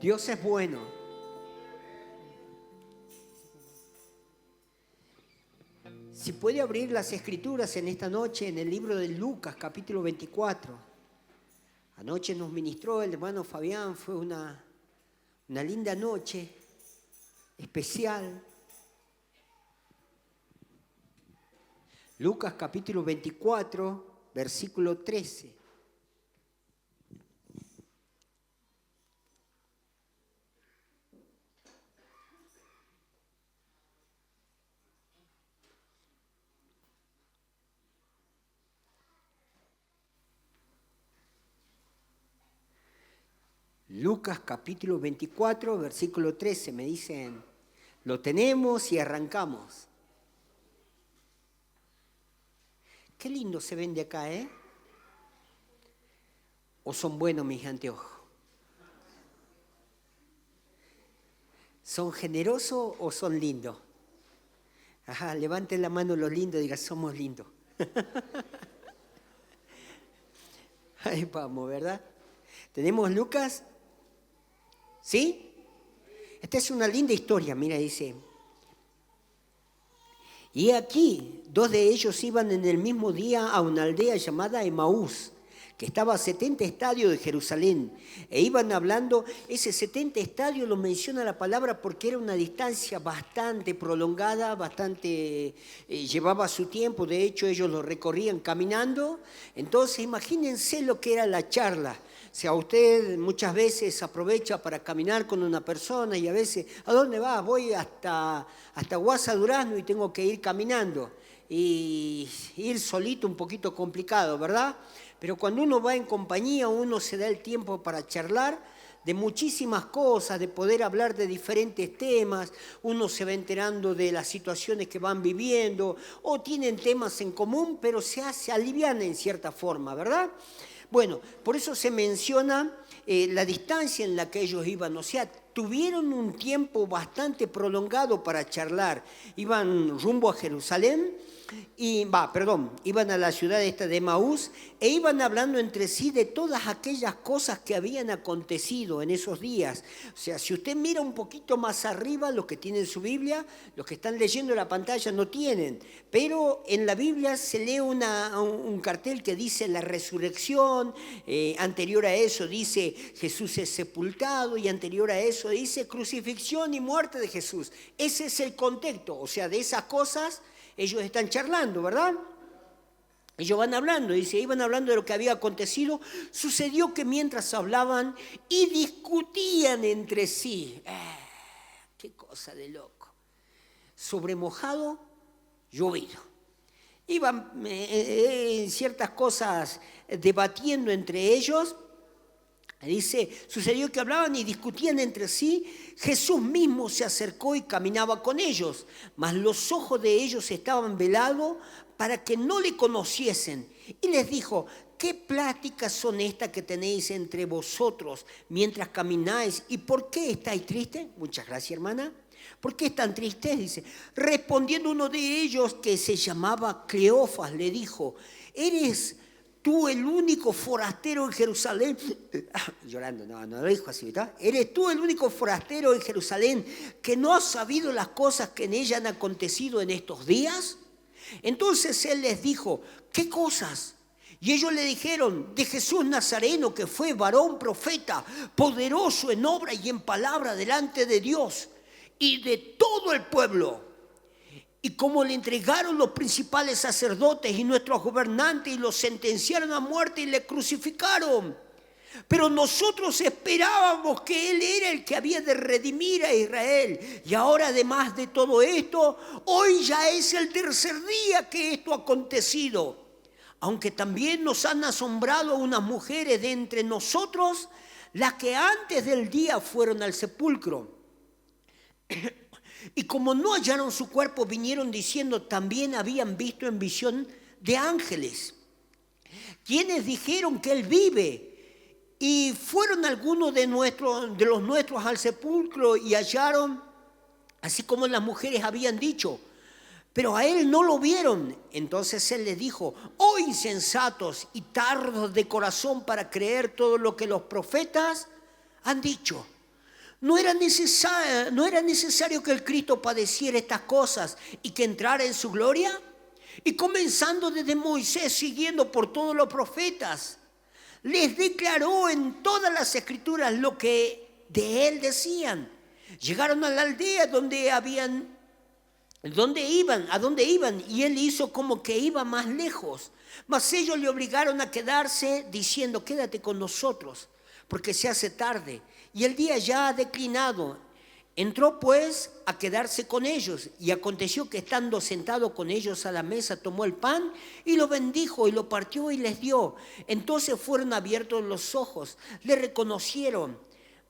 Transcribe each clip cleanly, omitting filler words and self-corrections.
Dios es bueno. Si puede abrir las escrituras en esta noche en el libro de Lucas, capítulo 24. Anoche nos ministró el hermano Fabián, fue una linda noche, especial. Lucas capítulo 24, versículo 13. Lucas capítulo 24, versículo 13, me dicen, lo tenemos y arrancamos. Qué lindo se ven de acá, ¿eh? ¿O son buenos mis anteojos? ¿Son generosos o son lindos? Ajá, levanten la mano los lindos y digan, somos lindos. Ahí vamos, ¿verdad? Tenemos Lucas, ¿sí? Esta es una linda historia, mira, dice. Y aquí, 2 de ellos iban en el mismo día a una aldea llamada Emaús, que estaba a 70 estadios de Jerusalén, e iban hablando. Ese 70 estadios lo menciona la palabra porque era una distancia bastante prolongada, llevaba su tiempo, de hecho ellos lo recorrían caminando. Entonces imagínense lo que era la charla. O sea, usted muchas veces aprovecha para caminar con una persona y a veces, ¿a dónde vas? Voy hasta Guasa Durazno y tengo que ir caminando. Y ir solito un poquito complicado, ¿verdad? Pero cuando uno va en compañía, uno se da el tiempo para charlar de muchísimas cosas, de poder hablar de diferentes temas, uno se va enterando de las situaciones que van viviendo, o tienen temas en común, pero se alivian en cierta forma, ¿verdad? Bueno, por eso se menciona la distancia en la que ellos iban, o sea, tuvieron un tiempo bastante prolongado para charlar. Iban rumbo a Jerusalén, iban a la ciudad esta de Emaús e iban hablando entre sí de todas aquellas cosas que habían acontecido en esos días. O sea, si usted mira un poquito más arriba, los que tienen su Biblia, los que están leyendo la pantalla no tienen, pero en la Biblia se lee un cartel que dice la resurrección, anterior a eso dice Jesús es sepultado y anterior a eso dice crucifixión y muerte de Jesús. Ese es el contexto, o sea, de esas cosas ellos están charlando, ¿verdad? Ellos van hablando, dice, iban hablando de lo que había acontecido. Sucedió que mientras hablaban y discutían entre sí, qué cosa de loco, sobre mojado, llovido. Iban en ciertas cosas debatiendo entre ellos. Dice, sucedió que hablaban y discutían entre sí. Jesús mismo se acercó y caminaba con ellos, mas los ojos de ellos estaban velados para que no le conociesen. Y les dijo, ¿qué pláticas son estas que tenéis entre vosotros mientras camináis? ¿Y por qué estáis tristes? Muchas gracias, hermana. ¿Por qué están tristes? Dice, respondiendo uno de ellos que se llamaba Cleofas, le dijo, ¿eres tú el único forastero en Jerusalén? Llorando, no lo dijo así, ¿verdad? ¿Eres tú el único forastero en Jerusalén que no has sabido las cosas que en ella han acontecido en estos días? Entonces él les dijo, ¿qué cosas? Y ellos le dijeron, de Jesús Nazareno, que fue varón profeta, poderoso en obra y en palabra delante de Dios y de todo el pueblo. Y como le entregaron los principales sacerdotes y nuestros gobernantes y lo sentenciaron a muerte y le crucificaron. Pero nosotros esperábamos que Él era el que había de redimir a Israel. Y ahora, además de todo esto, hoy ya es el 3er día que esto ha acontecido. Aunque también nos han asombrado unas mujeres de entre nosotros, las que antes del día fueron al sepulcro. Y como no hallaron su cuerpo, vinieron diciendo, también habían visto en visión de ángeles, quienes dijeron que Él vive. Y fueron algunos de los nuestros al sepulcro y hallaron, así como las mujeres habían dicho, pero a Él no lo vieron. Entonces Él les dijo, oh insensatos y tardos de corazón para creer todo lo que los profetas han dicho. ¿No era necesario que el Cristo padeciera estas cosas y que entrara en su gloria? Y comenzando desde Moisés, siguiendo por todos los profetas, les declaró en todas las escrituras lo que de él decían. Llegaron a la aldea a donde iban, y él hizo como que iba más lejos. Mas ellos le obligaron a quedarse, diciendo: quédate con nosotros, porque se hace tarde, y el día ya ha declinado. Entró pues a quedarse con ellos, y aconteció que estando sentado con ellos a la mesa, tomó el pan y lo bendijo y lo partió y les dio. Entonces fueron abiertos los ojos, le reconocieron,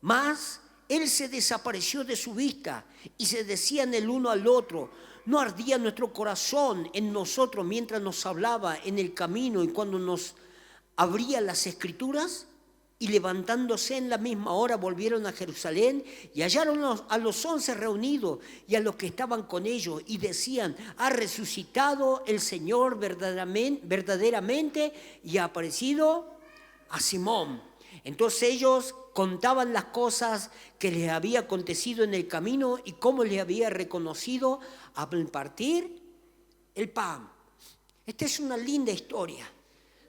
mas él se desapareció de su vista, y se decían el uno al otro: ¿no ardía nuestro corazón en nosotros mientras nos hablaba en el camino y cuando nos abría las escrituras? Y levantándose en la misma hora volvieron a Jerusalén y hallaron a los 11 reunidos y a los que estaban con ellos, y decían: ha resucitado el Señor verdaderamente y ha aparecido a Simón. Entonces ellos contaban las cosas que les había acontecido en el camino y cómo les había reconocido al partir el pan. Esta es una linda historia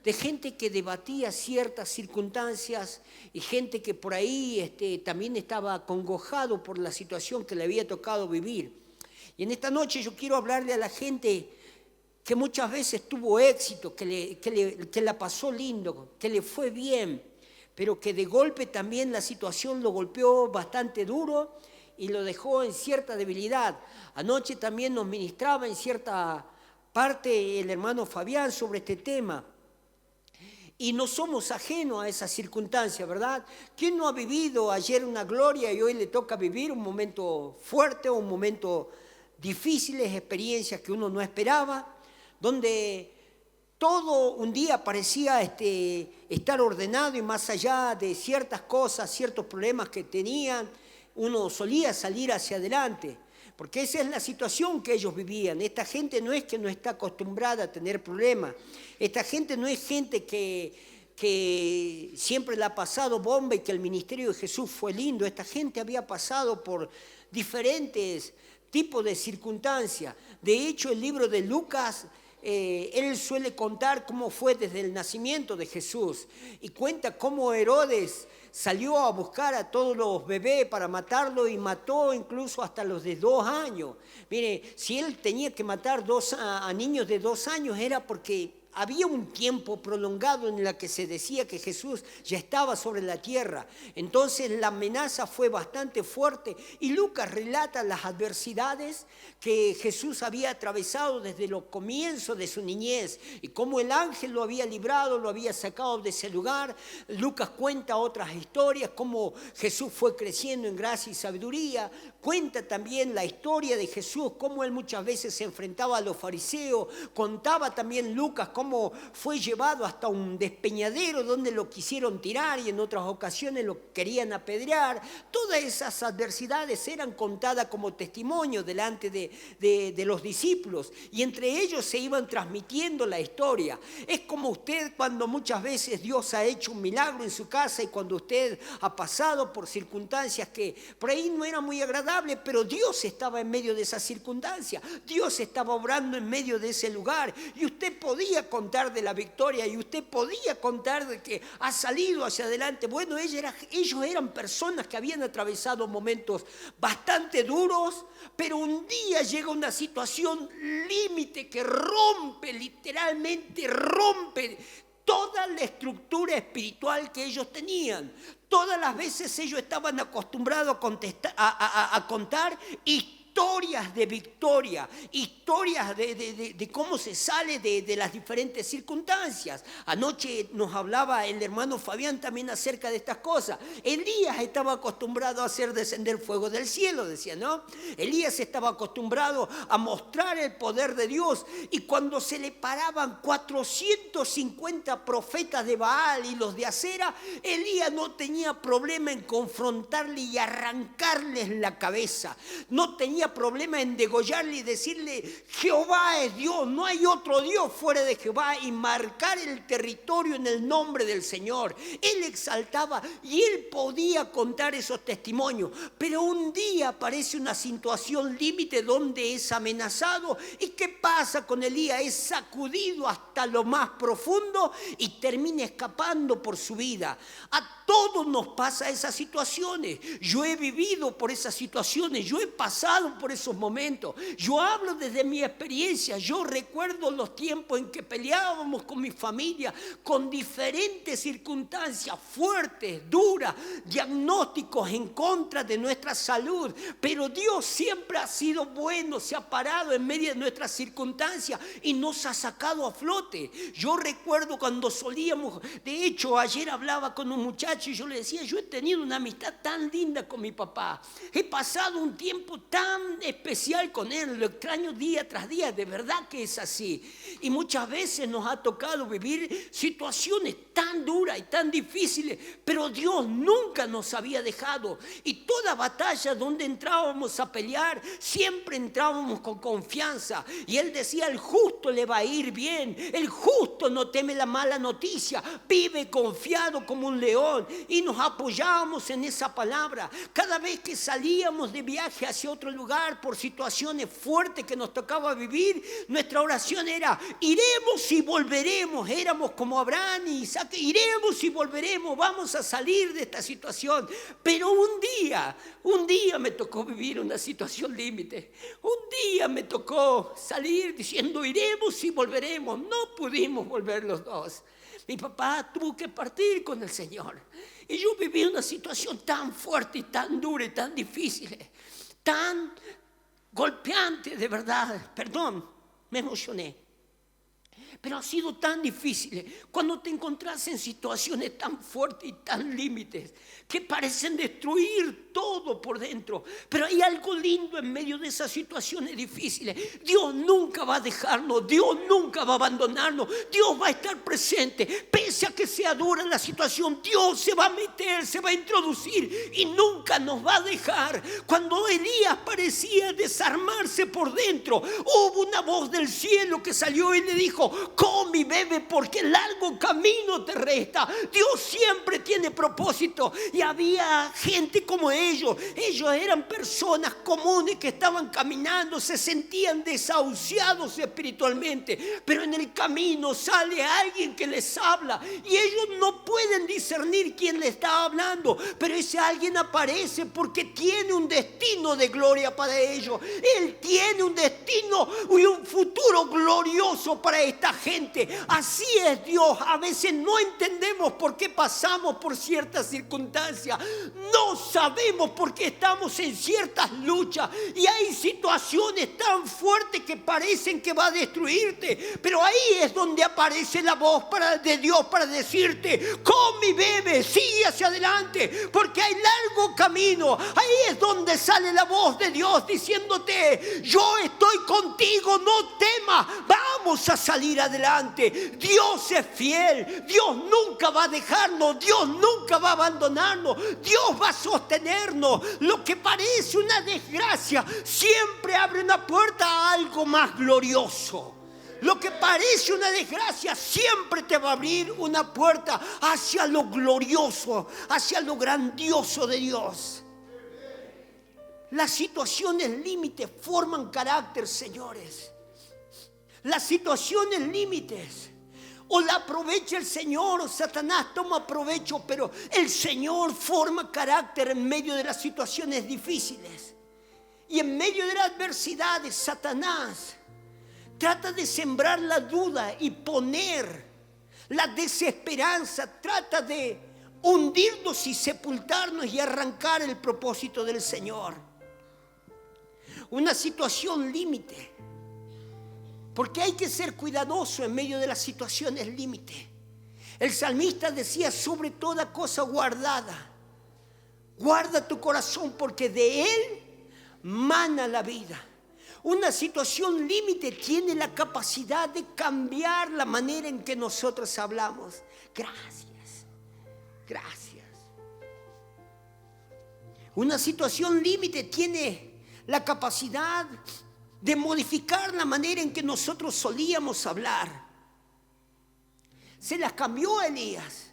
de gente que debatía ciertas circunstancias y gente que por ahí también estaba acongojado por la situación que le había tocado vivir. Y en esta noche yo quiero hablarle a la gente que muchas veces tuvo éxito, que la pasó lindo, que le fue bien, pero que de golpe también la situación lo golpeó bastante duro y lo dejó en cierta debilidad. Anoche también nos ministraba en cierta parte el hermano Fabián sobre este tema. Y no somos ajenos a esa circunstancia, ¿verdad? ¿Quién no ha vivido ayer una gloria y hoy le toca vivir un momento fuerte o un momento difíciles, experiencias que uno no esperaba, donde todo un día parecía estar ordenado y más allá de ciertas cosas, ciertos problemas que tenían, uno solía salir hacia adelante? Porque esa es la situación que ellos vivían. Esta gente no es que no está acostumbrada a tener problemas. Esta gente no es gente que siempre le ha pasado bomba y que el ministerio de Jesús fue lindo. Esta gente había pasado por diferentes tipos de circunstancias. De hecho, el libro de Lucas, él suele contar cómo fue desde el nacimiento de Jesús. Y cuenta cómo Herodes salió a buscar a todos los bebés para matarlo y mató incluso hasta los de 2 años. Mire, si él tenía que matar a niños de 2 años era porque había un tiempo prolongado en el que se decía que Jesús ya estaba sobre la tierra. Entonces la amenaza fue bastante fuerte y Lucas relata las adversidades que Jesús había atravesado desde los comienzos de su niñez y cómo el ángel lo había librado, lo había sacado de ese lugar. Lucas cuenta otras historias, cómo Jesús fue creciendo en gracia y sabiduría. Cuenta también la historia de Jesús, cómo él muchas veces se enfrentaba a los fariseos. Contaba también Lucas cómo fue llevado hasta un despeñadero donde lo quisieron tirar y en otras ocasiones lo querían apedrear. Todas esas adversidades eran contadas como testimonio delante de los discípulos y entre ellos se iban transmitiendo la historia. Es como usted cuando muchas veces Dios ha hecho un milagro en su casa y cuando usted ha pasado por circunstancias que por ahí no eran muy agradables, pero Dios estaba en medio de esa circunstancia. Dios estaba obrando en medio de ese lugar y usted podía contar de la victoria y usted podía contar de que ha salido hacia adelante. Bueno, ellos eran personas que habían atravesado momentos bastante duros, pero un día llega una situación límite que rompe, literalmente rompe toda la estructura espiritual que ellos tenían. Todas las veces ellos estaban acostumbrados a contar historias de victoria, historias de cómo se sale de las diferentes circunstancias. Anoche nos hablaba el hermano Fabián también acerca de estas cosas. Elías estaba acostumbrado a hacer descender fuego del cielo, decía, ¿no? Elías estaba acostumbrado a mostrar el poder de Dios y cuando se le paraban 450 profetas de Baal y los de Acera, Elías no tenía problema en confrontarle y arrancarles la cabeza. No tenía había problema en degollarle y decirle: Jehová es Dios, no hay otro Dios fuera de Jehová, y marcar el territorio en el nombre del Señor. Él exaltaba y él podía contar esos testimonios, pero un día aparece una situación límite donde es amenazado. ¿Y qué pasa con Elías? Es sacudido hasta lo más profundo y termina escapando por su vida. A todos nos pasa esas situaciones. Yo he vivido por esas situaciones, yo he pasado por esos momentos. Yo hablo desde mi experiencia. Yo recuerdo los tiempos en que peleábamos con mi familia, con diferentes circunstancias fuertes, duras, diagnósticos en contra de nuestra salud. Pero Dios siempre ha sido bueno, se ha parado en medio de nuestras circunstancias y nos ha sacado a flote. Yo recuerdo cuando solíamos, de hecho ayer hablaba con un muchacho y yo le decía: yo he tenido una amistad tan linda con mi papá, he pasado un tiempo tan especial con él, lo extraño día tras día, de verdad que es así. Y muchas veces nos ha tocado vivir situaciones tan duras y tan difíciles, pero Dios nunca nos había dejado. Y toda batalla donde entrábamos a pelear, siempre entrábamos con confianza. Y él decía: el justo le va a ir bien, el justo no teme la mala noticia, vive confiado como un león. Y nos apoyábamos en esa palabra. Cada vez que salíamos de viaje hacia otro lugar por situaciones fuertes que nos tocaba vivir, nuestra oración era: iremos y volveremos. Éramos como Abraham y Isaac: iremos y volveremos, vamos a salir de esta situación. Pero un día me tocó vivir una situación límite. Un día me tocó salir diciendo: iremos y volveremos. No pudimos volver los dos. Mi papá tuvo que partir con el Señor. Y yo viví una situación tan fuerte y tan dura y tan difícil, tan golpeante, de verdad. Perdón, me emocioné. Pero ha sido tan difícil cuando te encontrás en situaciones tan fuertes y tan límites que parecen destruir todo por dentro. Pero hay algo lindo en medio de esas situaciones difíciles. Dios nunca va a dejarnos, Dios nunca va a abandonarnos, Dios va a estar presente. Pese a que sea dura la situación, Dios se va a meter, se va a introducir y nunca nos va a dejar. Cuando Elías parecía desarmarse por dentro, hubo una voz del cielo que salió y le dijo: come y bebe porque largo camino te resta. Dios siempre tiene propósito. Y había gente como ellos eran personas comunes que estaban caminando, se sentían desahuciados espiritualmente, pero en el camino sale alguien que les habla y ellos no pueden discernir quién les está hablando, pero ese alguien aparece porque tiene un destino de gloria para ellos. Él tiene un destino y un futuro glorioso para esta gente. Así es Dios. A veces no entendemos por qué pasamos por ciertas circunstancias, no sabemos por qué estamos en ciertas luchas y hay situaciones tan fuertes que parecen que va a destruirte, pero ahí es donde aparece la voz de Dios para decirte: come y bebe, sigue hacia adelante porque hay largo camino. Ahí es donde sale la voz de Dios diciéndote: yo estoy contigo, no temas, vamos a salir adelante. Dios es fiel, Dios nunca va a dejarnos, Dios nunca va a abandonarnos, Dios va a sostenernos. Lo que parece una desgracia siempre abre una puerta a algo más glorioso. Lo que parece una desgracia siempre te va a abrir una puerta hacia lo glorioso, hacia lo grandioso de Dios. Las situaciones límites forman carácter, señores. Las situaciones límites o la aprovecha el Señor o Satanás toma provecho, pero el Señor forma carácter en medio de las situaciones difíciles. Y en medio de las adversidades, Satanás trata de sembrar la duda y poner la desesperanza, trata de hundirnos y sepultarnos y arrancar el propósito del Señor. Una situación límite. Porque hay que ser cuidadoso en medio de las situaciones límite. El salmista decía: sobre toda cosa guardada, guarda tu corazón porque de él mana la vida. Una situación límite tiene la capacidad de cambiar la manera en que nosotros hablamos. Gracias, gracias. Una situación límite tiene la capacidad de modificar la manera en que nosotros solíamos hablar. Se las cambió a Elías.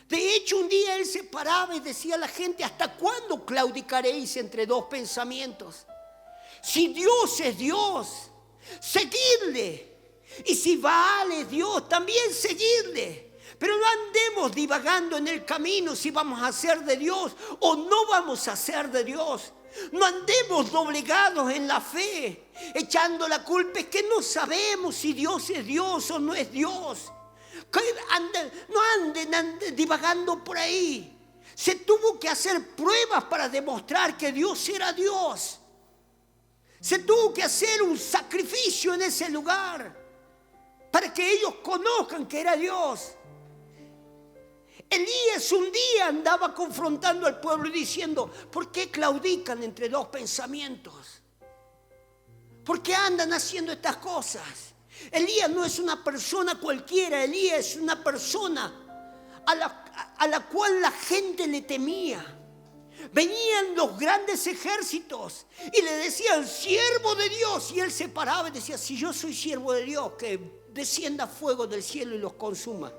De hecho, un día él se paraba y decía a la gente: ¿hasta cuándo claudicaréis entre dos pensamientos? Si Dios es Dios, seguidle. Y si Baal es Dios, también seguidle. Pero no andemos divagando en el camino si vamos a ser de Dios o no vamos a ser de Dios. No andemos doblegados en la fe, echando la culpa. Es que no sabemos si Dios es Dios o no es Dios. No anden divagando por ahí. Se tuvo que hacer pruebas para demostrar que Dios era Dios. Se tuvo que hacer un sacrificio en ese lugar para que ellos conozcan que era Dios. Elías un día andaba confrontando al pueblo y diciendo: ¿por qué claudican entre dos pensamientos? ¿Por qué andan haciendo estas cosas? Elías no es una persona cualquiera. Elías es una persona a la cual la gente le temía. Venían los grandes ejércitos y le decían: siervo de Dios. Y él se paraba y decía: si yo soy siervo de Dios, que descienda fuego del cielo y los consuma.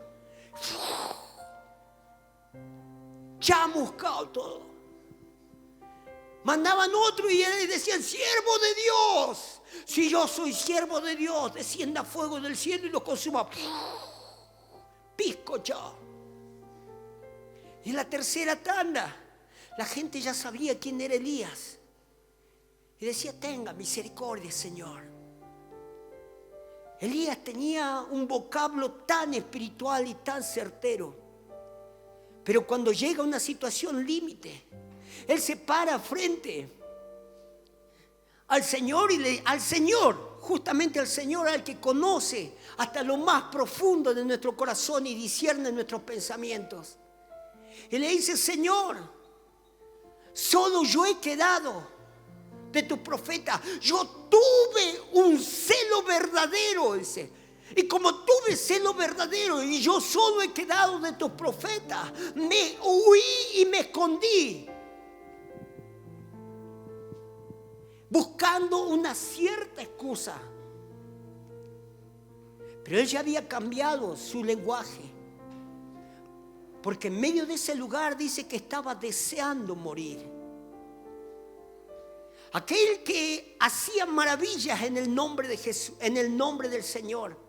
Chamuscado todo. Mandaban otro y él decía: siervo de Dios. Si yo soy siervo de Dios, descienda fuego del cielo y los consuma. Piscochado. Y en la tercera tanda, la gente ya sabía quién era Elías. Y decía: tenga misericordia, Señor. Elías tenía un vocablo tan espiritual y tan certero. Pero cuando llega a una situación límite, él se para frente al Señor justamente al Señor, al que conoce hasta lo más profundo de nuestro corazón y discierne nuestros pensamientos. Y le dice: Señor, solo yo he quedado de tu profeta. Yo tuve un celo verdadero, dice. Y como tuve celo verdadero y yo solo he quedado de tus profetas, me huí y me escondí, buscando una cierta excusa. Pero él ya había cambiado su lenguaje, porque en medio de ese lugar dice que estaba deseando morir. Aquel que hacía maravillas en el nombre de Jesús, en el nombre del Señor,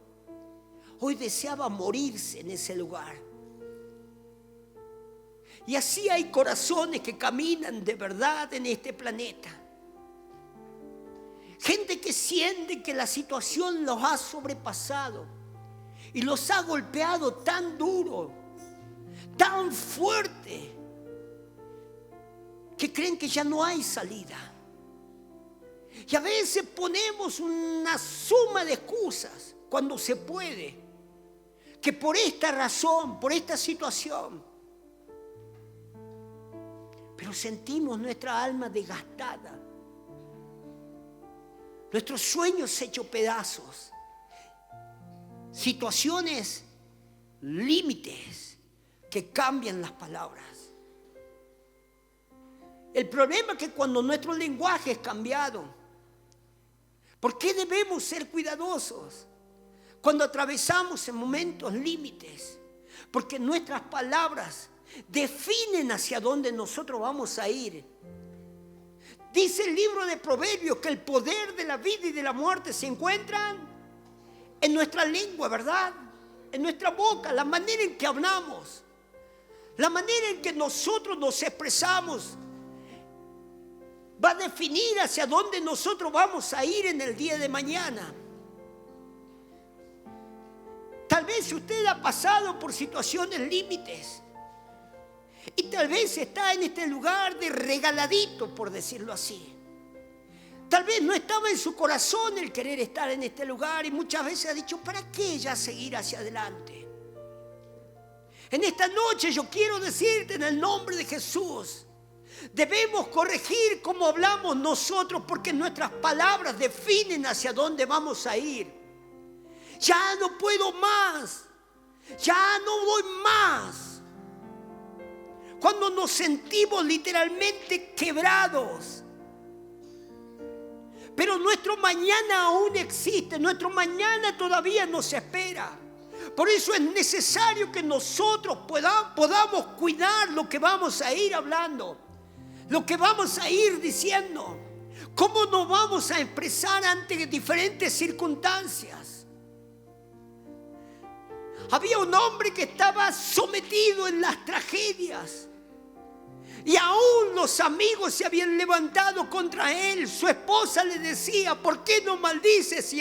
hoy deseaba morirse en ese lugar. Y así hay corazones que caminan de verdad en este planeta. Gente que siente que la situación los ha sobrepasado y los ha golpeado tan duro, tan fuerte, que creen que ya no hay salida. Y a veces ponemos una suma de excusas cuando se puede, que por esta razón, por esta situación. Pero sentimos nuestra alma desgastada, nuestros sueños hechos pedazos, situaciones, límites que cambian las palabras. El problema es que cuando nuestro lenguaje es cambiado, ¿por qué debemos ser cuidadosos cuando atravesamos en momentos límites? Porque nuestras palabras definen hacia dónde nosotros vamos a ir. Dice el libro de Proverbios que el poder de la vida y de la muerte se encuentran en nuestra lengua, ¿verdad? En nuestra boca, la manera en que hablamos, la manera en que nosotros nos expresamos, va a definir hacia dónde nosotros vamos a ir en el día de mañana. Tal vez usted ha pasado por situaciones límites y tal vez está en este lugar de regaladito, por decirlo así. Tal vez no estaba en su corazón el querer estar en este lugar y muchas veces ha dicho: ¿para qué ya seguir hacia adelante? En esta noche yo quiero decirte en el nombre de Jesús: debemos corregir cómo hablamos nosotros, porque nuestras palabras definen hacia dónde vamos a ir. Ya no puedo más, ya no voy más. Cuando nos sentimos literalmente quebrados, Pero nuestro mañana aún existe, nuestro mañana todavía nos espera. Por eso es necesario que nosotros podamos cuidar lo que vamos a ir hablando, lo que vamos a ir diciendo, cómo nos vamos a expresar ante diferentes circunstancias. Había un hombre que estaba sometido en las tragedias. Y aún los amigos se habían levantado contra él. Su esposa le decía: ¿por qué no maldices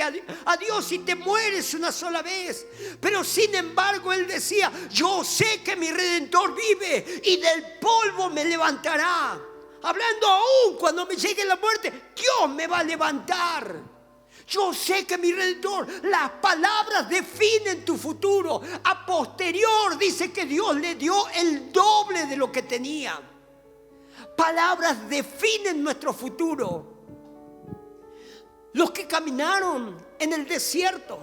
a Dios si te mueres una sola vez? Pero sin embargo él decía: yo sé que mi Redentor vive y del polvo me levantará. Hablando aún cuando me llegue la muerte, Dios me va a levantar. Yo sé que mi Redentor, las palabras definen tu futuro. A posterior dice que Dios le dio el doble de lo que tenía. Palabras definen nuestro futuro. Los que caminaron en el desierto,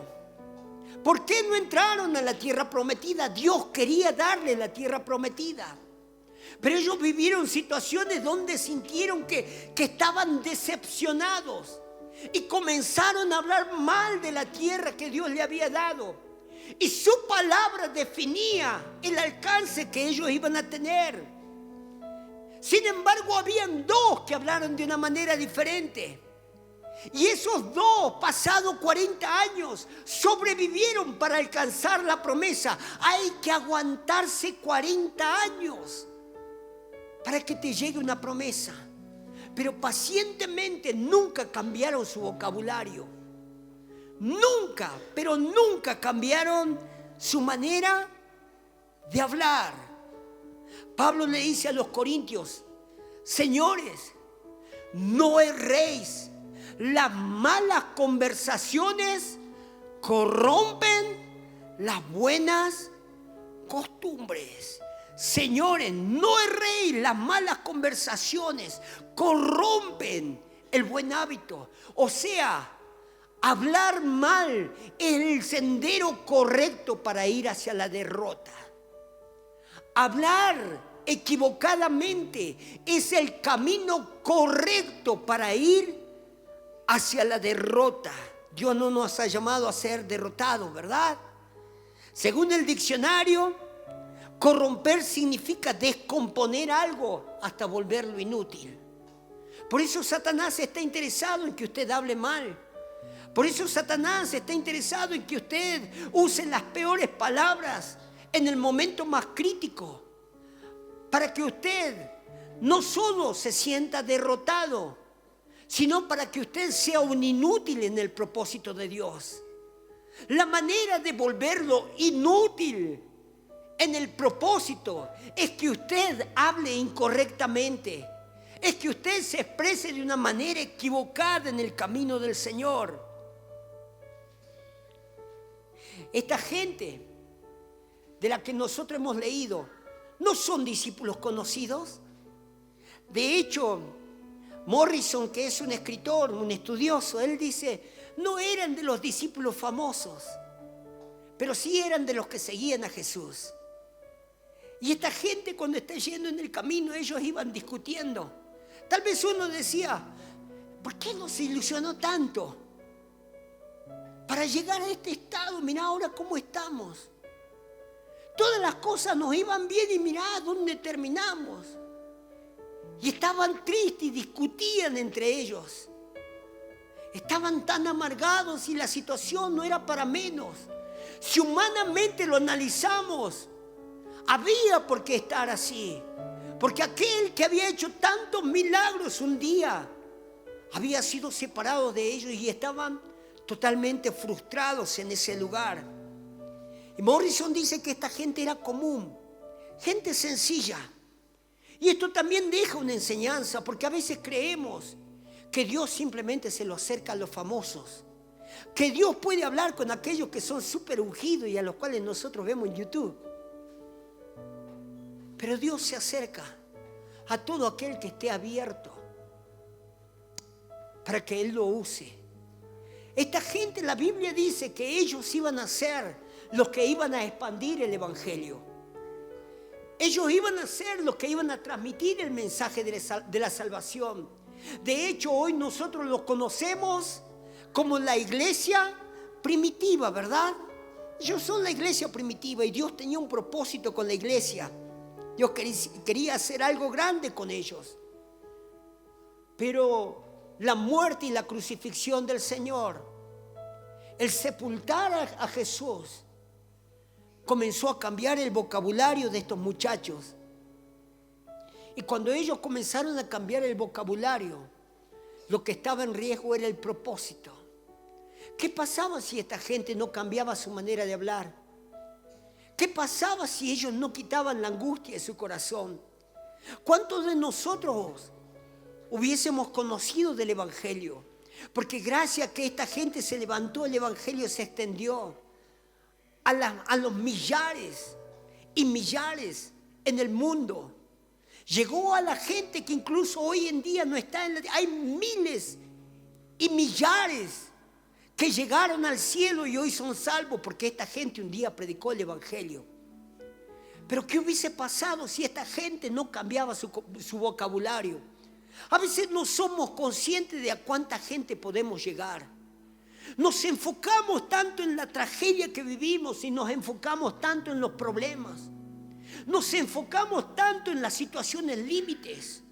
¿por qué no entraron a la tierra prometida? Dios quería darle la tierra prometida. Pero ellos vivieron situaciones donde sintieron que estaban decepcionados. Y comenzaron a hablar mal de la tierra que Dios le había dado. Y su palabra definía el alcance que ellos iban a tener. Sin embargo, habían dos que hablaron de una manera diferente. Y esos dos, pasados 40 años, sobrevivieron para alcanzar la promesa. Hay que aguantarse 40 años para que te llegue una promesa. Pero pacientemente nunca cambiaron su vocabulario. Nunca, pero nunca cambiaron su manera de hablar. Pablo le dice a los corintios: señores, no erréis. Las malas conversaciones corrompen las buenas costumbres. Señores, no erréis. Las malas conversaciones corrompen el buen hábito. O sea, hablar mal es el sendero correcto para ir hacia la derrota. Hablar equivocadamente es el camino correcto para ir hacia la derrota. Dios no nos ha llamado a ser derrotados, ¿verdad? Según el diccionario, corromper significa descomponer algo hasta volverlo inútil. Por eso Satanás está interesado en que usted hable mal. Por eso Satanás está interesado en que usted use las peores palabras en el momento más crítico, para que usted no solo se sienta derrotado, sino para que usted sea un inútil en el propósito de Dios. La manera de volverlo inútil en el propósito es que usted hable incorrectamente, es que usted se exprese de una manera equivocada en el camino del Señor. Esta gente de la que nosotros hemos leído no son discípulos conocidos. De hecho, Morrison, que es un escritor, un estudioso, él dice: no eran de los discípulos famosos, pero sí eran de los que seguían a Jesús. Y esta gente, cuando está yendo en el camino, ellos iban discutiendo. Tal vez uno decía: ¿por qué nos ilusionó tanto para llegar a este estado? Mirá ahora cómo estamos. Todas las cosas nos iban bien y mirá dónde terminamos. Y estaban tristes y discutían entre ellos. Estaban tan amargados y la situación no era para menos. Si humanamente lo analizamos, había por qué estar así. Porque aquel que había hecho tantos milagros un día había sido separado de ellos y estaban totalmente frustrados en ese lugar. Y Morrison dice que esta gente era común, gente sencilla. Y esto también deja una enseñanza, porque a veces creemos que Dios simplemente se lo acerca a los famosos, que Dios puede hablar con aquellos que son súper ungidos y a los cuales nosotros vemos en YouTube. Pero Dios se acerca a todo aquel que esté abierto para que Él lo use. Esta gente, la Biblia dice que ellos iban a ser los que iban a expandir el Evangelio. Ellos iban a ser los que iban a transmitir el mensaje de la salvación. De hecho, hoy nosotros los conocemos como la iglesia primitiva, ¿verdad? Ellos son la iglesia primitiva y Dios tenía un propósito con la iglesia. Dios quería hacer algo grande con ellos. Pero la muerte y la crucifixión del Señor, el sepultar a Jesús, comenzó a cambiar el vocabulario de estos muchachos. Y cuando ellos comenzaron a cambiar el vocabulario, lo que estaba en riesgo era el propósito. ¿Qué pasaba si esta gente no cambiaba su manera de hablar? ¿Qué pasaba si ellos no quitaban la angustia de su corazón? ¿Cuántos de nosotros hubiésemos conocido del Evangelio? Porque gracias a que esta gente se levantó, el Evangelio se extendió a los millares y millares en el mundo. Llegó a la gente que incluso hoy en día no está hay miles y millares que llegaron al cielo y hoy son salvos porque esta gente un día predicó el Evangelio. Pero ¿qué hubiese pasado si esta gente no cambiaba su vocabulario? A veces no somos conscientes de a cuánta gente podemos llegar. Nos enfocamos tanto en la tragedia que vivimos y nos enfocamos tanto en los problemas. Nos enfocamos tanto en las situaciones límites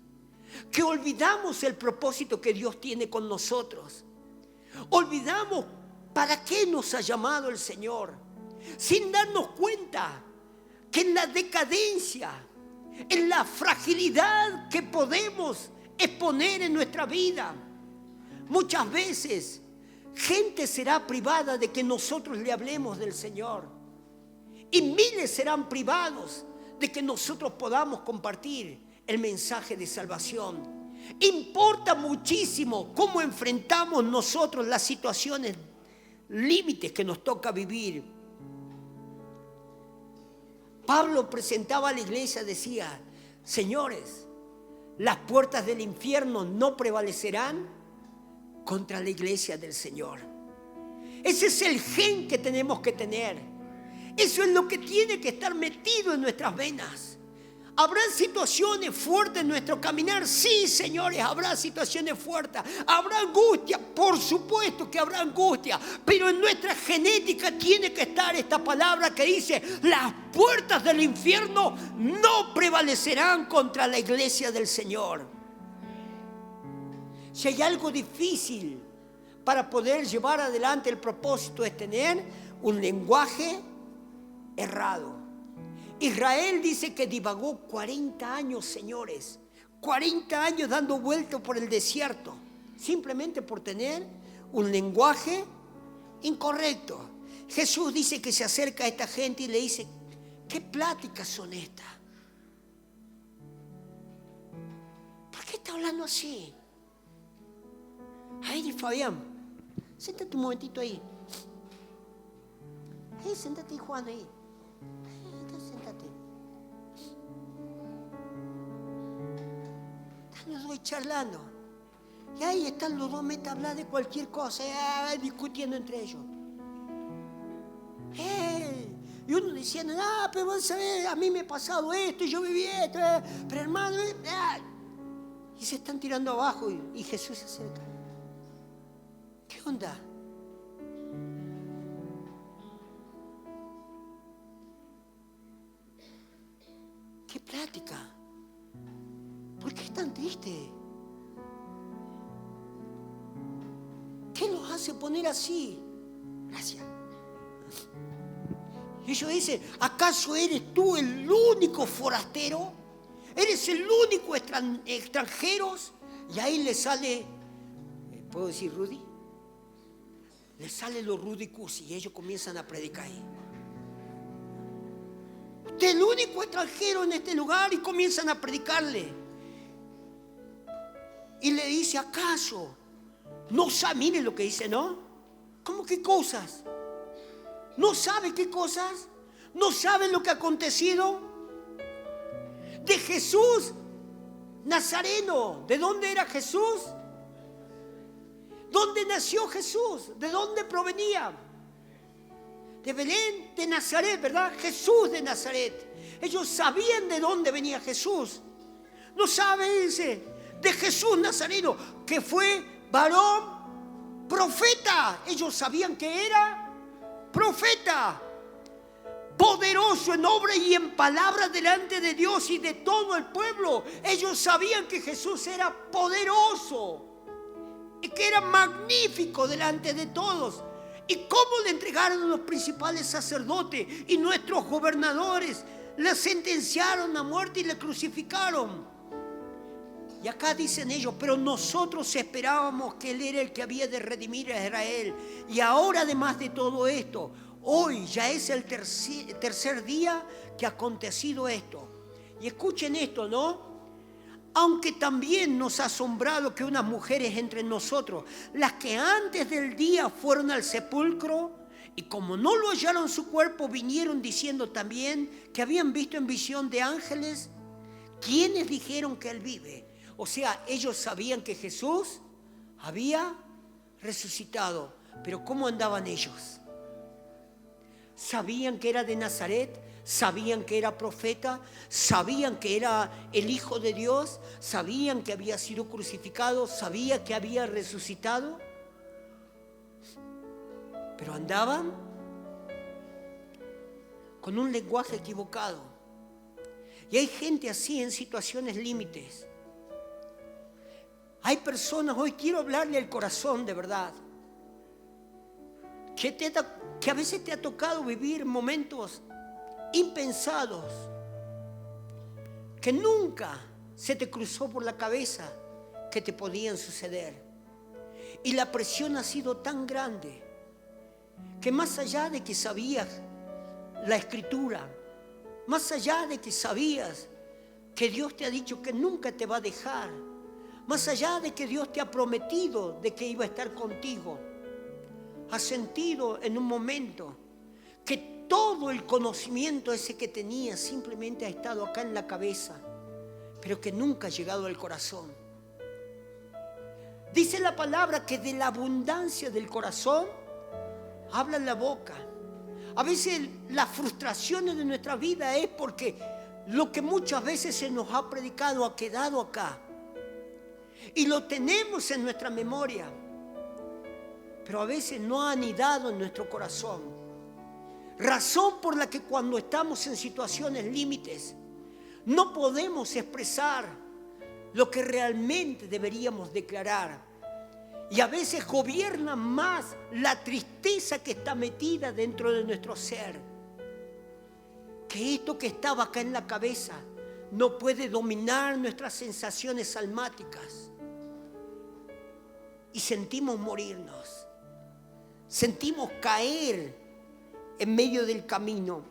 que olvidamos el propósito que Dios tiene con nosotros. Olvidamos para qué nos ha llamado el Señor, sin darnos cuenta que en la decadencia, en la fragilidad que podemos exponer en nuestra vida, muchas veces gente será privada de que nosotros le hablemos del Señor y miles serán privados de que nosotros podamos compartir el mensaje de salvación. Importa muchísimo cómo enfrentamos nosotros las situaciones límites que nos toca vivir. Pablo presentaba a la iglesia, decía: señores, las puertas del infierno no prevalecerán contra la iglesia del Señor. Ese es el gen que tenemos que tener. Eso es lo que tiene que estar metido en nuestras venas. ¿Habrá situaciones fuertes en nuestro caminar? Sí, señores, habrá situaciones fuertes. ¿Habrá angustia? Por supuesto que habrá angustia. Pero en nuestra genética tiene que estar esta palabra que dice: las puertas del infierno no prevalecerán contra la iglesia del Señor. Si hay algo difícil para poder llevar adelante el propósito, es tener un lenguaje errado. Israel dice que divagó 40 años, señores, 40 años dando vueltas por el desierto, simplemente por tener un lenguaje incorrecto. Jesús dice que se acerca a esta gente y le dice: ¿qué pláticas son estas? ¿Por qué está hablando así? Ahí, Fabián, siéntate un momentito ahí. Ahí, siéntate, Juan, ahí. Siéntate. Están los dos charlando. Y ahí están los dos meta a hablar de cualquier cosa, discutiendo entre ellos. Y uno diciendo: pero vos sabés, a mí me ha pasado esto y yo viví esto. Pero hermano, y se están tirando abajo y Jesús se acerca. ¿Qué onda? ¿Qué plática? ¿Por qué están tristes? ¿Qué los hace poner así? Gracias. Y ellos dicen: ¿acaso eres tú el único forastero? ¿Eres el único extranjero? Y ahí le sale, ¿puedo decir Rudy? Le sale los Rudy Cusi y ellos comienzan a predicar ahí. Usted es el único extranjero en este lugar, y comienzan a predicarle. Y le dice: ¿acaso no sabe? Mire lo que dice, ¿no? ¿Cómo qué cosas? ¿No sabe qué cosas? ¿No sabe lo que ha acontecido? De Jesús Nazareno. ¿De dónde era Jesús? ¿Dónde nació Jesús? ¿De dónde provenía? De Belén, de Nazaret, ¿verdad? Jesús de Nazaret. Ellos sabían de dónde venía Jesús. No sabe, dice, de Jesús Nazareno, que fue varón profeta. Ellos sabían que era profeta, poderoso en obra y en palabra delante de Dios y de todo el pueblo. Ellos sabían que Jesús era poderoso y que era magnífico delante de todos. ¿Y cómo le entregaron a los principales sacerdotes y nuestros gobernadores? Le sentenciaron a muerte y le crucificaron. Y acá dicen ellos, pero nosotros esperábamos que Él era el que había de redimir a Israel. Y ahora, además de todo esto, hoy ya es el tercer día que ha acontecido esto. Y escuchen esto, ¿no? Aunque también nos ha asombrado que unas mujeres entre nosotros, las que antes del día fueron al sepulcro, y como no lo hallaron su cuerpo, vinieron diciendo también que habían visto en visión de ángeles, quienes dijeron que Él vive. O sea, ellos sabían que Jesús había resucitado, pero ¿cómo andaban ellos? Sabían que era de Nazaret, sabían que era profeta, sabían que era el Hijo de Dios, sabían que había sido crucificado, sabían que había resucitado, pero andaban con un lenguaje equivocado. Y hay gente así en situaciones límites. Hay personas, hoy quiero hablarle al corazón de verdad, que a veces te ha tocado vivir momentos impensados, que nunca se te cruzó por la cabeza que te podían suceder. Y la presión ha sido tan grande que más allá de que sabías la Escritura, más allá de que sabías que Dios te ha dicho que nunca te va a dejar, más allá de que Dios te ha prometido de que iba a estar contigo, has sentido en un momento que todo el conocimiento ese que tenías simplemente ha estado acá en la cabeza, pero que nunca ha llegado al corazón. Dice la palabra que de la abundancia del corazón habla la boca. A veces las frustraciones de nuestra vida es porque lo que muchas veces se nos ha predicado ha quedado acá. Y lo tenemos en nuestra memoria, pero a veces no ha anidado en nuestro corazón. Razón por la que cuando estamos en situaciones límites no podemos expresar lo que realmente deberíamos declarar. Y a veces gobierna más la tristeza que está metida dentro de nuestro ser, que esto que estaba acá en la cabeza no puede dominar nuestras sensaciones almáticas. Y sentimos morirnos, sentimos caer en medio del camino.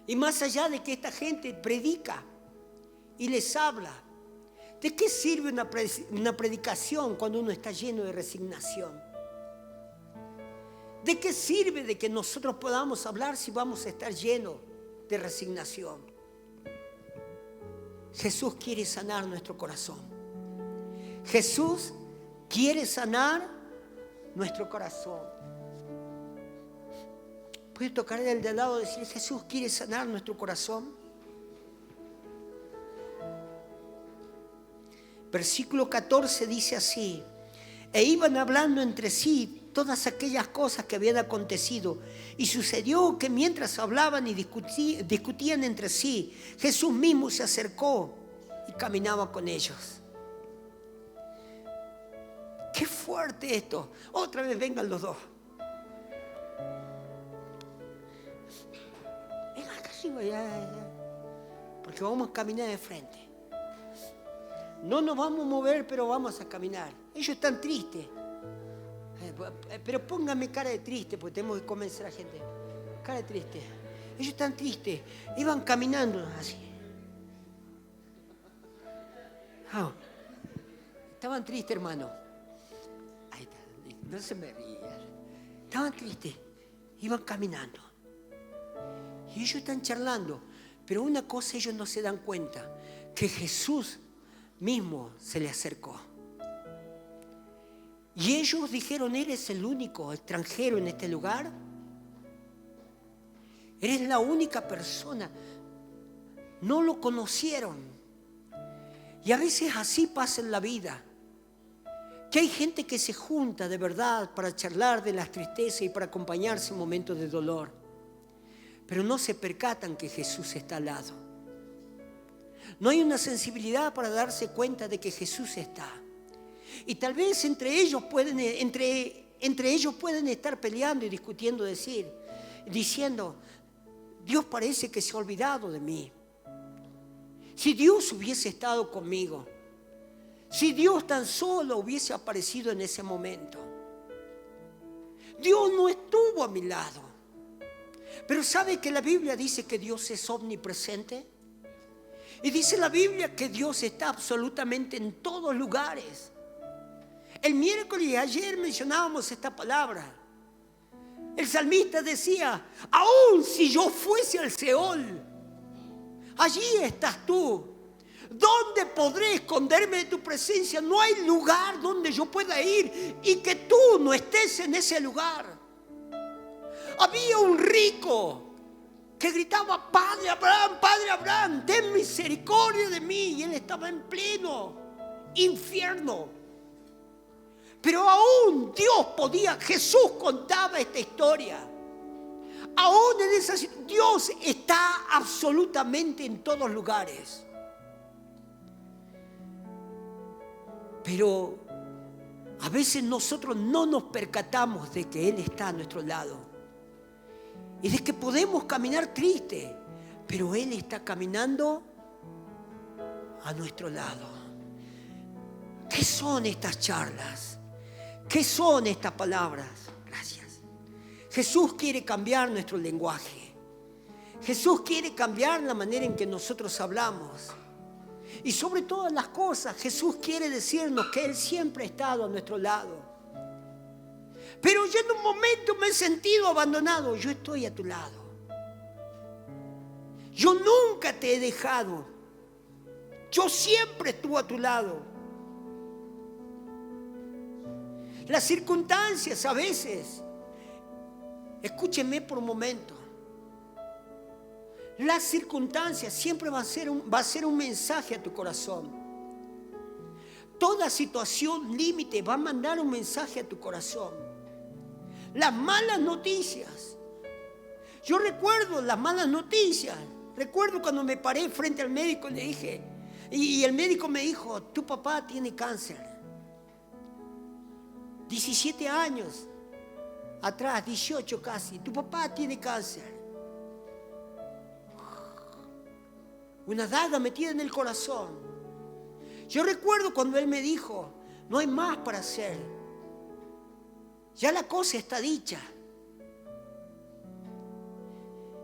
Y más allá de que esta gente predica y les habla, ¿de qué sirve una predicación cuando uno está lleno de resignación? ¿De qué sirve de que nosotros podamos hablar si vamos a estar llenos de resignación? Jesús quiere sanar nuestro corazón. Jesús quiere sanar nuestro corazón. ¿Puede tocarle al de al lado y decir, Jesús quiere sanar nuestro corazón? Versículo 14 dice así: e iban hablando entre sí todas aquellas cosas que habían acontecido. Y sucedió que mientras hablaban y discutían entre sí, Jesús mismo se acercó y caminaba con ellos. ¡Qué fuerte esto! Otra vez vengan los dos. Vengan acá arriba ya. Porque vamos a caminar de frente. No nos vamos a mover, pero vamos a caminar. Ellos están tristes. Pero pónganme cara de triste, porque tenemos que convencer a la gente. Cara de triste. Ellos están tristes. Iban caminando así. Oh. Estaban tristes, hermano. Ahí está. No se me rían. Estaban tristes. Iban caminando. Y ellos están charlando. Pero una cosa ellos no se dan cuenta. Que Jesús mismo se le acercó. Y ellos dijeron, ¿eres el único extranjero en este lugar? Eres la única persona. No lo conocieron. Y a veces así pasa en la vida, que hay gente que se junta de verdad para charlar de las tristezas y para acompañarse en momentos de dolor, pero no se percatan que Jesús está al lado. No hay una sensibilidad para darse cuenta de que Jesús está. Y tal vez entre ellos pueden estar peleando y discutiendo, diciendo, Dios parece que se ha olvidado de mí. Si Dios hubiese estado conmigo, si Dios tan solo hubiese aparecido en ese momento. Dios no estuvo a mi lado. Pero ¿sabe que la Biblia dice que Dios es omnipresente? Y dice la Biblia que Dios está absolutamente en todos lugares. El miércoles y ayer mencionábamos esta palabra. El salmista decía, aún si yo fuese al Seol, allí estás tú. ¿Dónde podré esconderme de tu presencia? No hay lugar donde yo pueda ir y que tú no estés en ese lugar. Había un rico que gritaba, Padre Abraham, ten misericordia de mí. Y él estaba en pleno infierno. Pero aún Dios podía, Jesús contaba esta historia. Aún en esa situación, Dios está absolutamente en todos lugares. Pero a veces nosotros no nos percatamos de que Él está a nuestro lado. Y de que podemos caminar triste, pero Él está caminando a nuestro lado. ¿Qué son estas charlas? ¿Qué son estas palabras? Gracias. Jesús quiere cambiar nuestro lenguaje. Jesús quiere cambiar la manera en que nosotros hablamos. Y sobre todas las cosas, Jesús quiere decirnos que Él siempre ha estado a nuestro lado. Pero yo en un momento me he sentido abandonado. Yo estoy a tu lado. Yo nunca te he dejado. Yo siempre estuve a tu lado. Las circunstancias a veces, escúcheme por un momento, las circunstancias siempre va a ser un mensaje a tu corazón. Toda situación límite va a mandar un mensaje a tu corazón. Las malas noticias. Yo recuerdo las malas noticias. Recuerdo cuando me paré frente al médico y le dije, y el médico me dijo, tu papá tiene cáncer. 17 años atrás, 18 casi, tu papá tiene cáncer. Una daga metida en el corazón. Yo recuerdo cuando él me dijo, no hay más para hacer. Ya la cosa está dicha.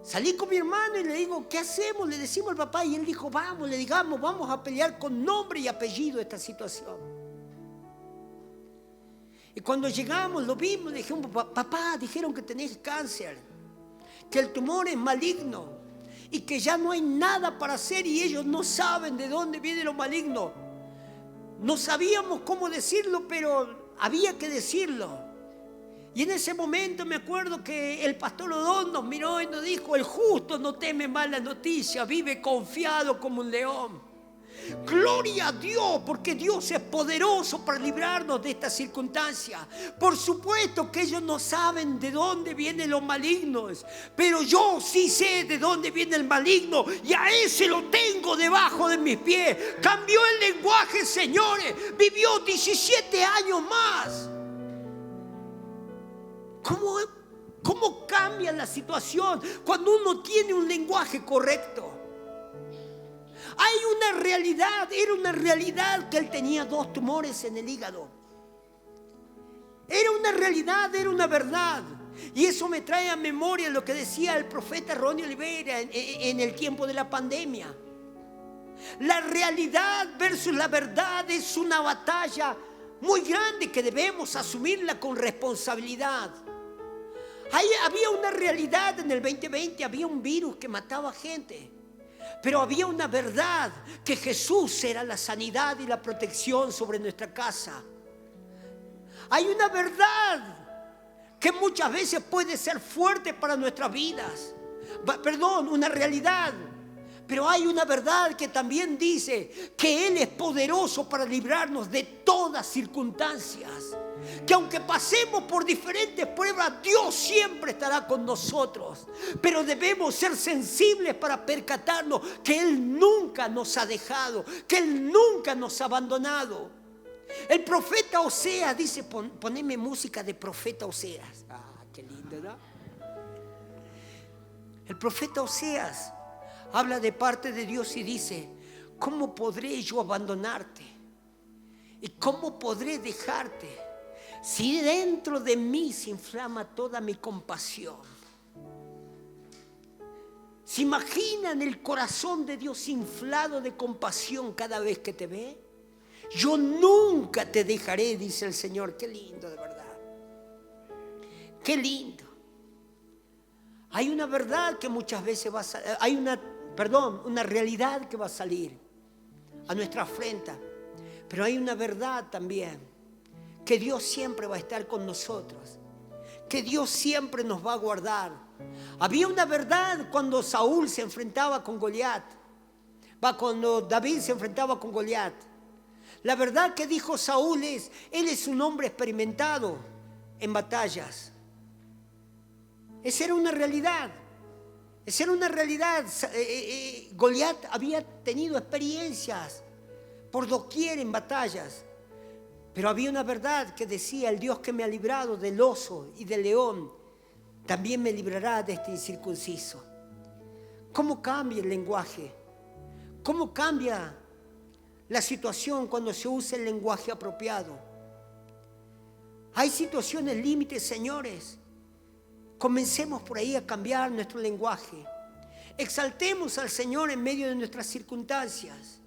Salí con mi hermano y le digo, ¿qué hacemos? Le decimos al papá y él dijo, vamos, le digamos, vamos a pelear con nombre y apellido esta situación. Y cuando llegamos, lo vimos, le dijimos, papá, dijeron que tenés cáncer, que el tumor es maligno y que ya no hay nada para hacer y ellos no saben de dónde viene lo maligno. No sabíamos cómo decirlo, pero había que decirlo. Y en ese momento me acuerdo que el pastor Odón nos miró y nos dijo, el justo no teme mala noticia, vive confiado como un león. Gloria a Dios, porque Dios es poderoso para librarnos de esta circunstancia. Por supuesto que ellos no saben de dónde vienen los malignos, pero yo sí sé de dónde viene el maligno y a ese lo tengo debajo de mis pies. Cambió el lenguaje, señores, vivió 17 años más. ¿Cómo cambia la situación cuando uno tiene un lenguaje correcto? Hay una realidad, era una realidad que él tenía 2 tumores en el hígado. Era una realidad, era una verdad. Y eso me trae a memoria lo que decía el profeta Ronnie Oliveira en el tiempo de la pandemia. La realidad versus la verdad es una batalla muy grande que debemos asumirla con responsabilidad. Había una realidad en el 2020, había un virus que mataba gente. Pero había una verdad, que Jesús era la sanidad y la protección sobre nuestra casa. Hay una verdad que muchas veces puede ser fuerte para nuestras vidas. Una realidad. Pero hay una verdad que también dice que Él es poderoso para librarnos de todas circunstancias. Que aunque pasemos por diferentes pruebas, Dios siempre estará con nosotros. Pero debemos ser sensibles para percatarnos que Él nunca nos ha dejado, que Él nunca nos ha abandonado. El profeta Oseas dice, poneme música de profeta Oseas. Ah, qué lindo, ¿no? El profeta Oseas habla de parte de Dios y dice, ¿cómo podré yo abandonarte? ¿Y cómo podré dejarte? Si dentro de mí se inflama toda mi compasión. ¿Se imaginan el corazón de Dios inflado de compasión cada vez que te ve? Yo nunca te dejaré, dice el Señor. Qué lindo, de verdad. Qué lindo. Hay una verdad que muchas veces va a salir, una realidad que va a salir a nuestra frente. Pero hay una verdad también, que Dios siempre va a estar con nosotros, que Dios siempre nos va a guardar. Había una verdad cuando Saúl se enfrentaba con Goliat, cuando David se enfrentaba con Goliat. La verdad que dijo Saúl es, él es un hombre experimentado en batallas. Esa era una realidad. Esa era una realidad. Goliat había tenido experiencias por doquier en batallas. Pero había una verdad que decía, el Dios que me ha librado del oso y del león, también me librará de este incircunciso. ¿Cómo cambia el lenguaje? ¿Cómo cambia la situación cuando se usa el lenguaje apropiado? Hay situaciones límites, señores. Comencemos por ahí a cambiar nuestro lenguaje. Exaltemos al Señor en medio de nuestras circunstancias.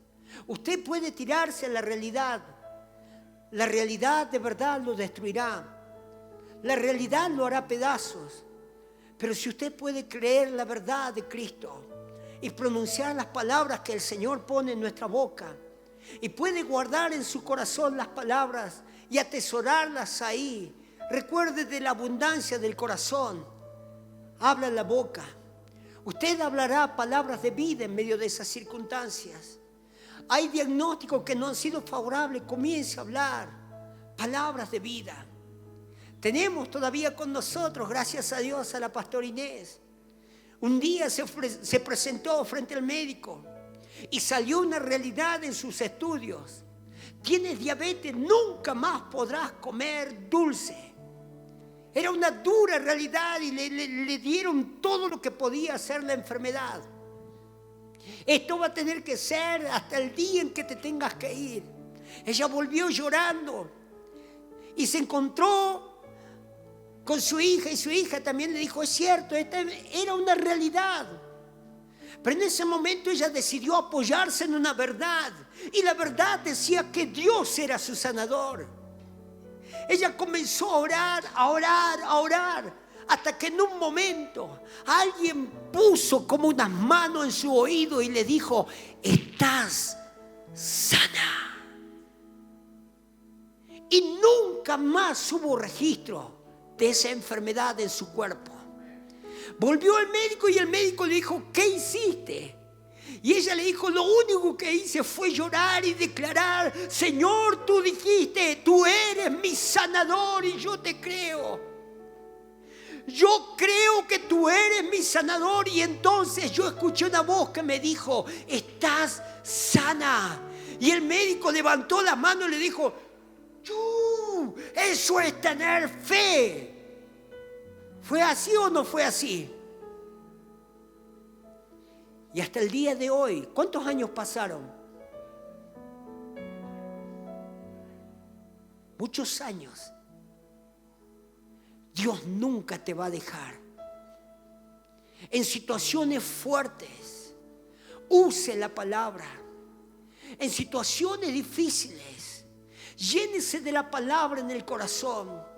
Usted puede tirarse a la realidad. La realidad de verdad lo destruirá. La realidad lo hará pedazos. Pero si usted puede creer la verdad de Cristo y pronunciar las palabras que el Señor pone en nuestra boca, y puede guardar en su corazón las palabras y atesorarlas ahí, recuerde de la abundancia del corazón. Habla la boca. Usted hablará palabras de vida en medio de esas circunstancias. Hay diagnósticos que no han sido favorables. Comience a hablar palabras de vida. Tenemos todavía con nosotros, gracias a Dios, a la pastora Inés. Un día se presentó frente al médico y salió una realidad en sus estudios. Tienes diabetes, nunca más podrás comer dulce. Era una dura realidad y le dieron todo lo que podía hacer la enfermedad. Esto va a tener que ser hasta el día en que te tengas que ir. Ella volvió llorando y se encontró con su hija, y su hija también le dijo, es cierto, esta era una realidad. Pero en ese momento ella decidió apoyarse en una verdad, y la verdad decía que Dios era su sanador. Ella comenzó a orar, a orar, a orar, hasta que en un momento alguien puso como unas manos en su oído y le dijo, estás sana. Y nunca más hubo registro de esa enfermedad en su cuerpo. Volvió al médico y el médico le dijo, ¿qué hiciste? Y ella le dijo, lo único que hice fue llorar y declarar, Señor, tú dijiste, tú eres mi sanador y yo te creo. Yo creo que tú eres mi sanador. Y entonces yo escuché una voz que me dijo, estás sana. Y el médico levantó la mano y le dijo, eso es tener fe. ¿Fue así o no fue así? Y hasta el día de hoy, ¿cuántos años pasaron? Muchos años. Dios nunca te va a dejar. En situaciones fuertes, use la palabra. En situaciones difíciles, llénese de la palabra en el corazón.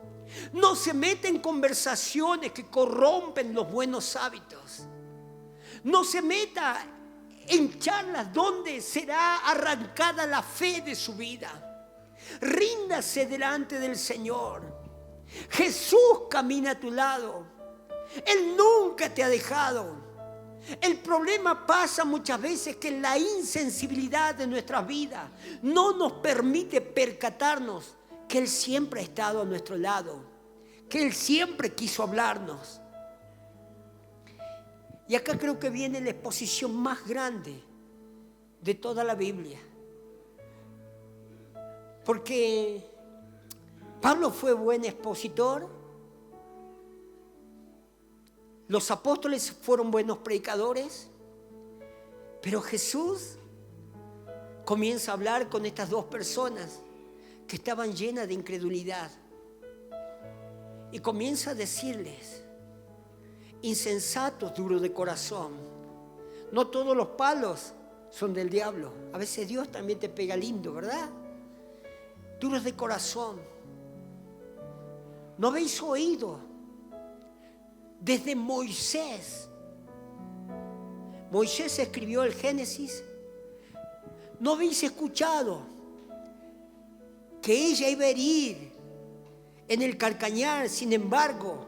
No se meta en conversaciones que corrompen los buenos hábitos. No se meta en charlas donde será arrancada la fe de su vida. Ríndase delante del Señor. Jesús camina a tu lado. Él nunca te ha dejado. El problema pasa muchas veces que la insensibilidad de nuestras vidas no nos permite percatarnos que Él siempre ha estado a nuestro lado, que Él siempre quiso hablarnos. Y acá creo que viene la exposición más grande de toda la Biblia. Porque Pablo fue buen expositor, los apóstoles fueron buenos predicadores, pero Jesús comienza a hablar con estas dos personas que estaban llenas de incredulidad y comienza a decirles: insensatos, duros de corazón, no todos los palos son del diablo, a veces Dios también te pega lindo, ¿verdad? Duros de corazón, ¿no habéis oído desde Moisés? Moisés escribió el Génesis. ¿No habéis escuchado que ella iba a herir en el calcañar, sin embargo,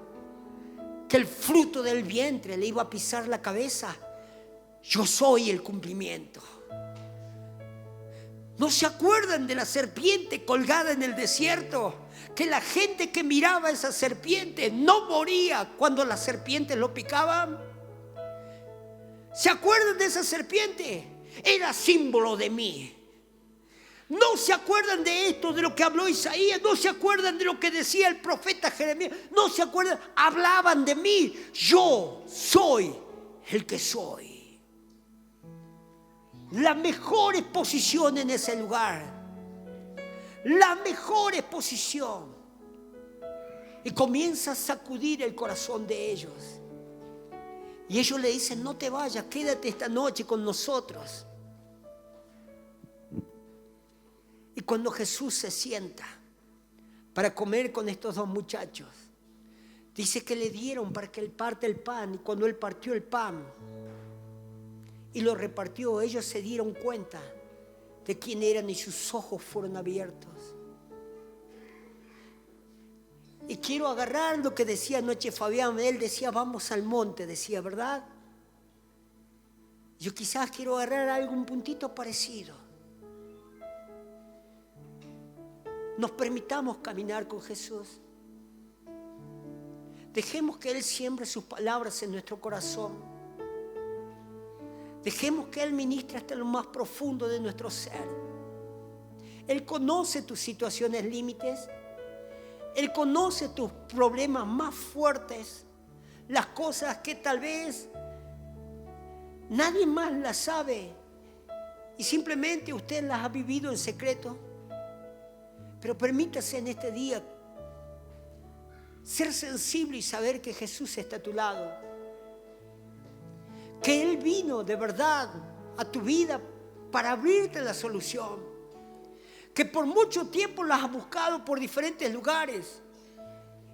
que el fruto del vientre le iba a pisar la cabeza? Yo soy el cumplimiento. ¿No se acuerdan de la serpiente colgada en el desierto? Que la gente que miraba a esa serpiente no moría cuando las serpientes lo picaban. ¿Se acuerdan de esa serpiente? Era símbolo de mí. ¿No se acuerdan de esto, de lo que habló Isaías? ¿No se acuerdan de lo que decía el profeta Jeremías? ¿No se acuerdan? Hablaban de mí. Yo soy el que soy. La mejor exposición en ese lugar. La mejor exposición. Y comienza a sacudir el corazón de ellos. Y ellos le dicen: no te vayas, quédate esta noche con nosotros. Y cuando Jesús se sienta para comer con estos dos muchachos, dice que le dieron para que Él parte el pan. Y cuando Él partió el pan y lo repartió, ellos se dieron cuenta de quién eran y sus ojos fueron abiertos. Y quiero agarrar lo que decía anoche Fabián. Él decía: vamos al monte, decía, ¿verdad? Yo quizás quiero agarrar algún puntito parecido. Nos permitamos caminar con Jesús. Dejemos que Él siembre sus palabras en nuestro corazón. Dejemos que Él ministre hasta lo más profundo de nuestro ser. Él conoce tus situaciones límites. Él conoce tus problemas más fuertes. Las cosas que tal vez nadie más las sabe. Y simplemente usted las ha vivido en secreto. Pero permítase en este día ser sensible y saber que Jesús está a tu lado. Que Él vino de verdad a tu vida para abrirte la solución. Que por mucho tiempo la has buscado por diferentes lugares.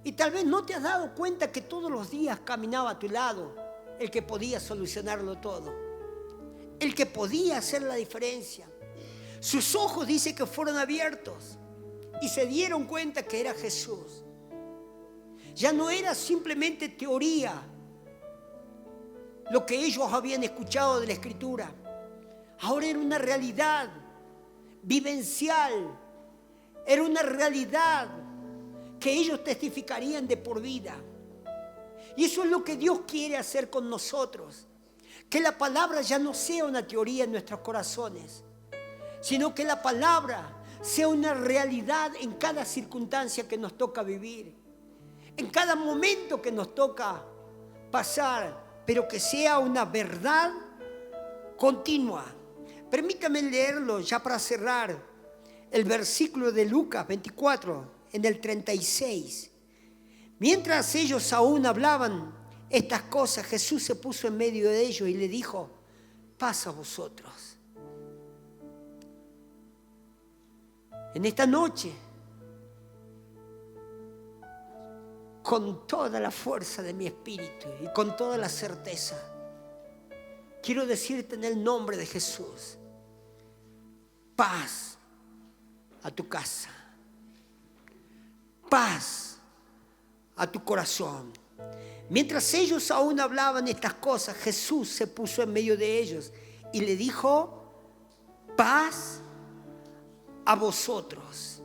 Y tal vez no te has dado cuenta que todos los días caminaba a tu lado el que podía solucionarlo todo. El que podía hacer la diferencia. Sus ojos dice que fueron abiertos. Y se dieron cuenta que era Jesús. Ya no era simplemente teoría lo que ellos habían escuchado de la Escritura. Ahora era una realidad vivencial. Era una realidad que ellos testificarían de por vida. Y eso es lo que Dios quiere hacer con nosotros. Que la palabra ya no sea una teoría en nuestros corazones, sino que la palabra sea una realidad en cada circunstancia que nos toca vivir, en cada momento que nos toca pasar, pero que sea una verdad continua. Permítame leerlo ya para cerrar, el versículo de Lucas 24, en el 36. Mientras ellos aún hablaban estas cosas, Jesús se puso en medio de ellos y le dijo: paz a vosotros. En esta noche, con toda la fuerza de mi espíritu y con toda la certeza, quiero decirte en el nombre de Jesús: paz a tu casa, paz a tu corazón, Mientras ellos aún hablaban estas cosas, Jesús se puso en medio de ellos y le dijo: paz a vosotros.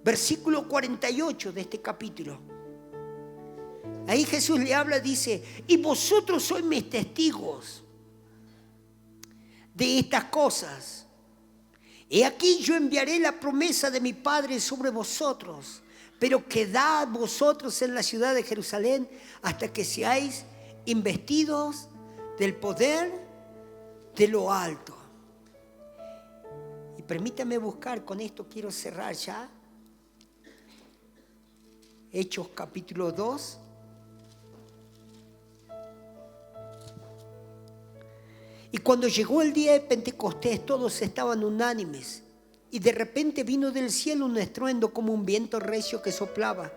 Versículo 48 de este capítulo. Ahí Jesús le habla, dice: y vosotros sois mis testigos de estas cosas. He aquí yo enviaré la promesa de mi Padre sobre vosotros, pero quedad vosotros en la ciudad de Jerusalén hasta que seáis investidos del poder de lo alto. Y permítame buscar, con esto quiero cerrar ya, Hechos capítulo 2. Y cuando llegó el día de Pentecostés, todos estaban unánimes. Y de repente vino del cielo un estruendo como un viento recio que soplaba,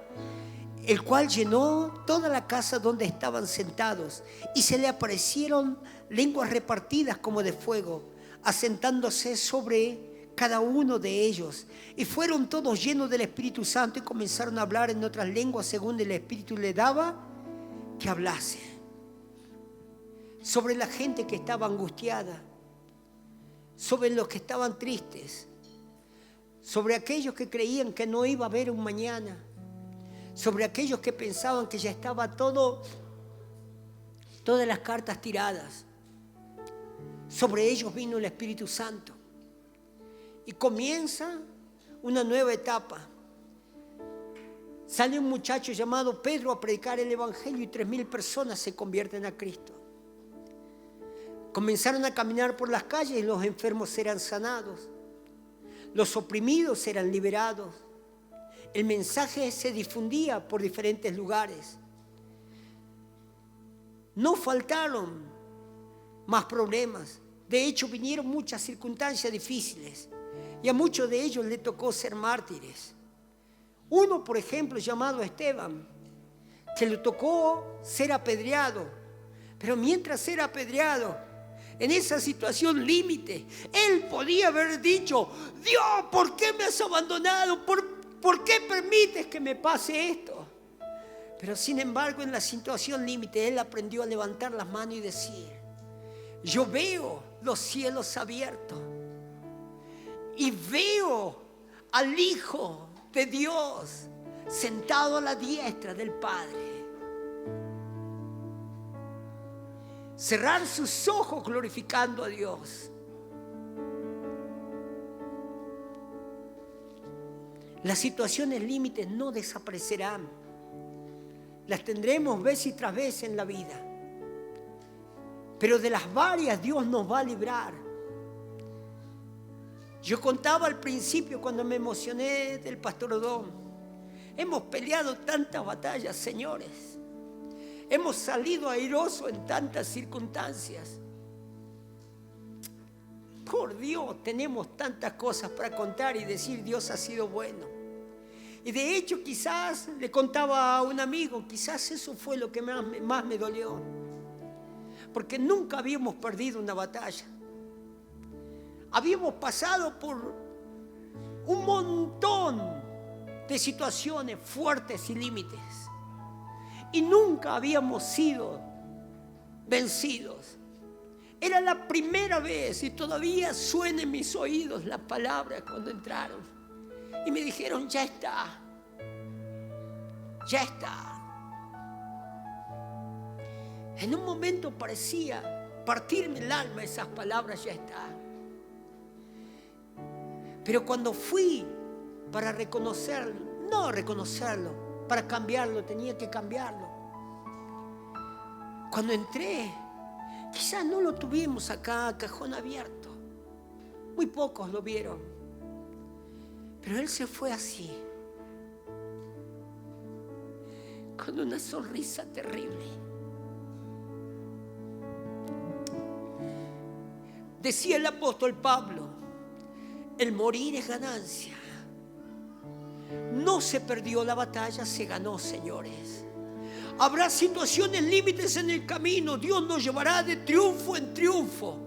el cual llenó toda la casa donde estaban sentados. Y se le aparecieron lenguas repartidas como de fuego, asentándose sobre cada uno de ellos. Y fueron todos llenos del Espíritu Santo y comenzaron a hablar en otras lenguas según el Espíritu le daba que hablase. Sobre la gente que estaba angustiada, sobre los que estaban tristes, sobre aquellos que creían que no iba a haber un mañana, sobre aquellos que pensaban que ya estaba todas las cartas tiradas. Sobre ellos vino el Espíritu Santo y comienza una nueva etapa. Sale un muchacho llamado Pedro a predicar el Evangelio y 3,000 personas se convierten a Cristo. Comenzaron a caminar por las calles y los enfermos eran sanados. Los oprimidos eran liberados. El mensaje se difundía por diferentes lugares. No faltaron más problemas. De hecho, vinieron muchas circunstancias difíciles. Y a muchos de ellos les tocó ser mártires. Uno, por ejemplo, llamado Esteban, que le tocó ser apedreado. Pero mientras era apedreado, en esa situación límite, él podía haber dicho: Dios, ¿por qué me has abandonado? ¿Por qué permites que me pase esto? Pero sin embargo, en la situación límite, él aprendió a levantar las manos y decir: yo veo los cielos abiertos y veo al Hijo de Dios sentado a la diestra del Padre. Cerrar sus ojos glorificando a Dios. Las situaciones límites no desaparecerán. Las tendremos vez y tras vez en la vida. Pero de las varias Dios nos va a librar. Yo contaba al principio cuando me emocioné del pastor Odón. Hemos peleado tantas batallas, señores. Hemos salido airosos en tantas circunstancias. Por Dios, tenemos tantas cosas para contar y decir: Dios ha sido bueno. Y de hecho, quizás le contaba a un amigo, quizás eso fue lo que más me dolió. Porque nunca habíamos perdido una batalla. Habíamos pasado por un montón de situaciones fuertes y límites. Y nunca habíamos sido vencidos. Era la primera vez y todavía suena en mis oídos las palabras cuando entraron. Y me dijeron: ya está. Ya está. En un momento parecía partirme el alma esas palabras: ya está. Pero cuando fui para reconocerlo, no reconocerlo, para cambiarlo, tenía que cambiarlo. Cuando entré, quizás no lo tuvimos acá, cajón abierto. Muy pocos lo vieron. Pero él se fue así, con una sonrisa terrible. Decía el apóstol Pablo: el morir es ganancia. No se perdió la batalla, se ganó, señores. Habrá situaciones límites en el camino. Dios nos llevará de triunfo en triunfo.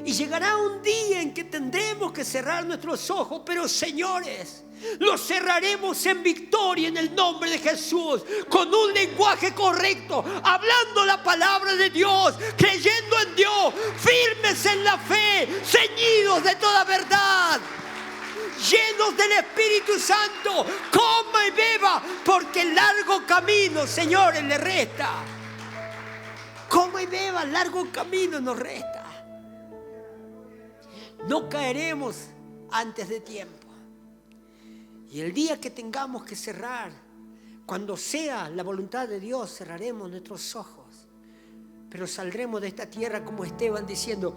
Y llegará un día en que tendremos que cerrar nuestros ojos. Pero, señores, Lo cerraremos en victoria en el nombre de Jesús, con un lenguaje correcto, hablando la palabra de Dios, creyendo en Dios, firmes en la fe, ceñidos de toda verdad, llenos del Espíritu Santo. Coma y beba, porque el largo camino, señores, le resta. Coma y beba, largo camino nos resta. No caeremos antes de tiempo. Y el día que tengamos que cerrar, cuando sea la voluntad de Dios, cerraremos nuestros ojos. Pero saldremos de esta tierra como Esteban diciendo: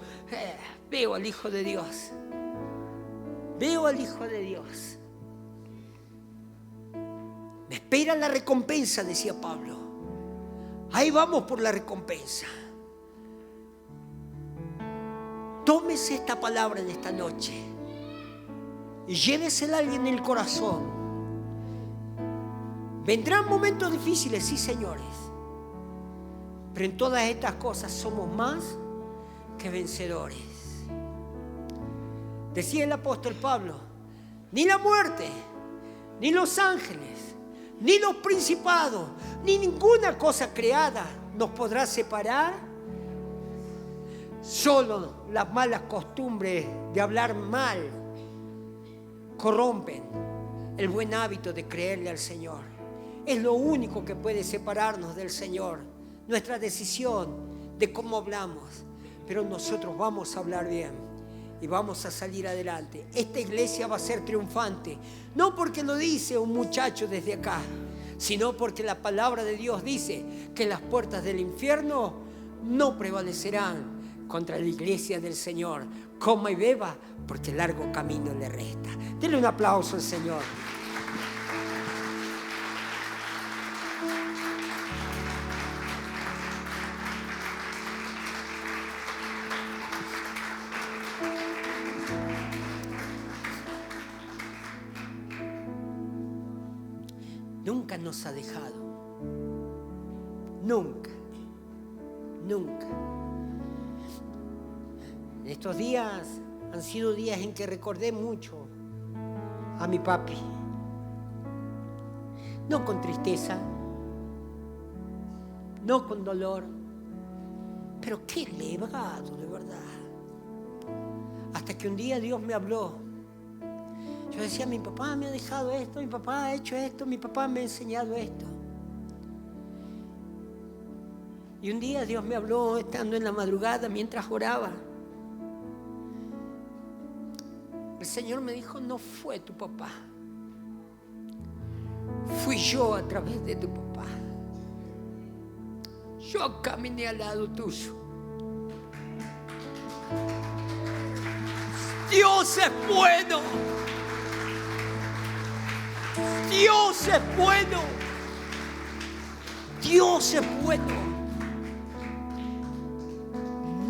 veo al Hijo de Dios. Veo al Hijo de Dios. Me espera la recompensa, decía Pablo. Ahí vamos por la recompensa. Tómese esta palabra en esta noche y llévesela en el corazón. Vendrán momentos difíciles, sí, señores, pero en todas estas cosas somos más que vencedores. Decía el apóstol Pablo: ni la muerte, ni los ángeles, ni los principados, ni ninguna cosa creada nos podrá separar. Solo las malas costumbres de hablar mal corrompen el buen hábito de creerle al Señor. Es lo único que puede separarnos del Señor, nuestra decisión de cómo hablamos. Pero nosotros vamos a hablar bien y vamos a salir adelante. Esta iglesia va a ser triunfante, no porque lo dice un muchacho desde acá, sino porque la palabra de Dios dice que las puertas del infierno no prevalecerán contra la iglesia del Señor. Coma y beba, porque largo camino le resta. Denle un aplauso al Señor. Nunca nos ha dejado. Nunca. Nunca. Estos días han sido días en que recordé mucho a mi papi. No con tristeza, no con dolor, pero qué elevado, de verdad. Hasta que un día Dios me habló. Yo decía: mi papá me ha dejado esto, mi papá ha hecho esto, mi papá me ha enseñado esto. Y un día Dios me habló estando en la madrugada mientras oraba. El Señor me dijo: no fue tu papá, fui yo a través de tu papá. Yo caminé al lado tuyo. Dios es bueno. Dios es bueno. Dios es bueno.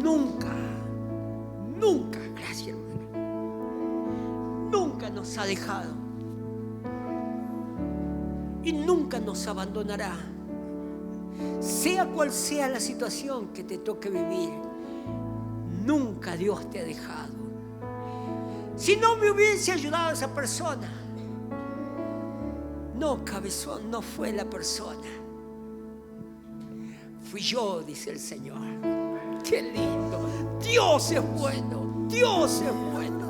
Nunca, nunca, gracias hermano, nunca nos ha dejado y nunca nos abandonará. Sea cual sea la situación que te toque vivir, nunca Dios te ha dejado. Si no me hubiese ayudado a esa persona, no, cabezón, no fue la persona, fui yo, dice el Señor. Qué lindo. Dios es bueno. Dios es bueno.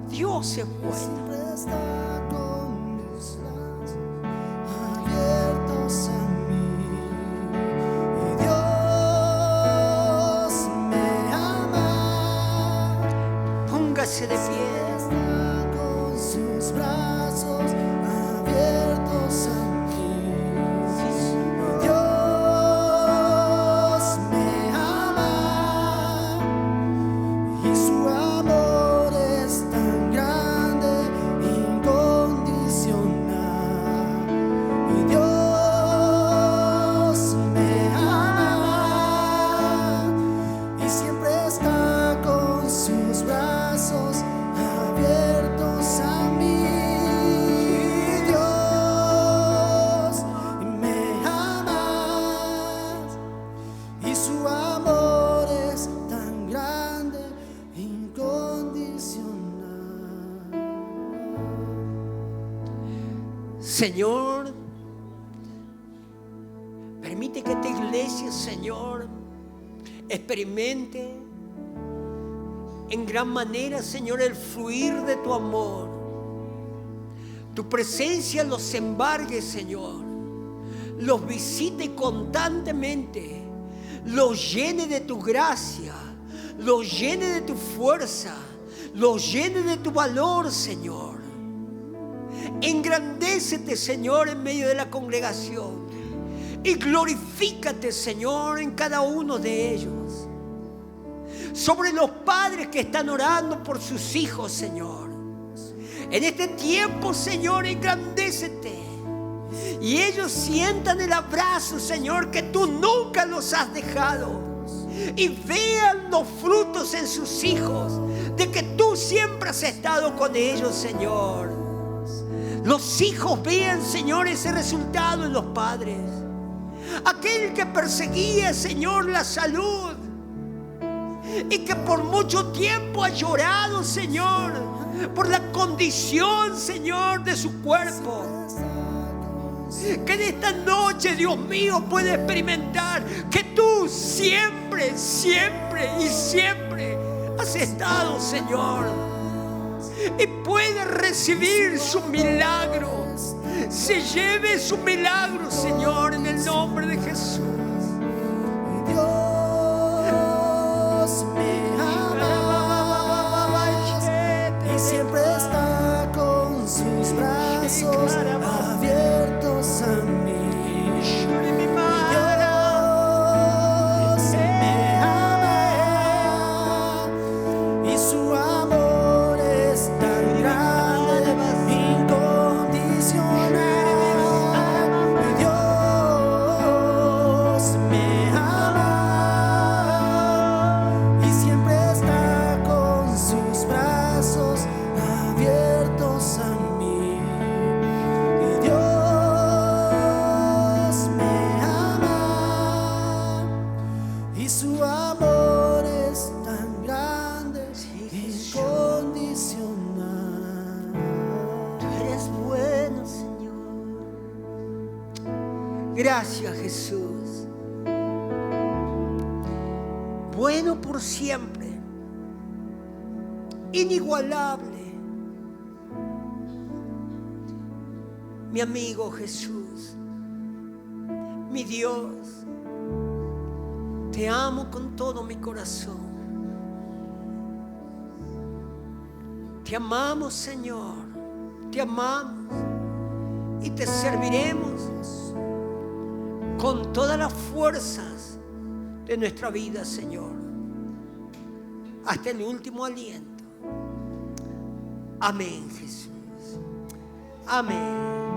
Dios es bueno. Póngase de pie. Con sus brazos abiertos a mí. Dios me ama y su amor es tan grande, incondicional. Y Dios me ama y siempre está con sus brazos abiertos. Señor, permite que esta iglesia, Señor, experimente en gran manera, Señor, el fluir de tu amor. Tu presencia los embargue, Señor. Los visite constantemente. Los llene de tu gracia. Los llene de tu fuerza. Los llene de tu valor, Señor. Engrandécete, Señor, en medio de la congregación. Y glorifícate, Señor, en cada uno de ellos. Sobre los padres que están orando por sus hijos, Señor. En este tiempo, Señor, engrandécete. Y ellos sientan el abrazo, Señor, que tú nunca los has dejado. Y vean los frutos en sus hijos de que tú siempre has estado con ellos, Señor. Los hijos vean, Señor, ese resultado en los padres. Aquel que perseguía, Señor, la salud y que por mucho tiempo ha llorado, Señor, por la condición, Señor, de su cuerpo. Que en esta noche, Dios mío, puede experimentar que tú siempre, siempre y siempre has estado, Señor. Y puede recibir su milagro. Se lleve su milagro, Señor, en el nombre de Jesús. Dios me ama y siempre está con sus brazos abiertos a mí. Dios me ama y su amor es tan grande, incondicional. Dios me ama y siempre está con sus brazos abiertos a mí. Dios me ama y su amor es tan grande, incondicional. Tú eres bueno, Señor. Gracias, Jesús. Bueno por siempre. Inigualable. Mi amigo Jesús. Mi Dios. Te amo con todo mi corazón. Te amamos, Señor. Te amamos. Y te serviremos con todas las fuerzas de nuestra vida, Señor. Hasta el último aliento. Amén, Jesús. Amén.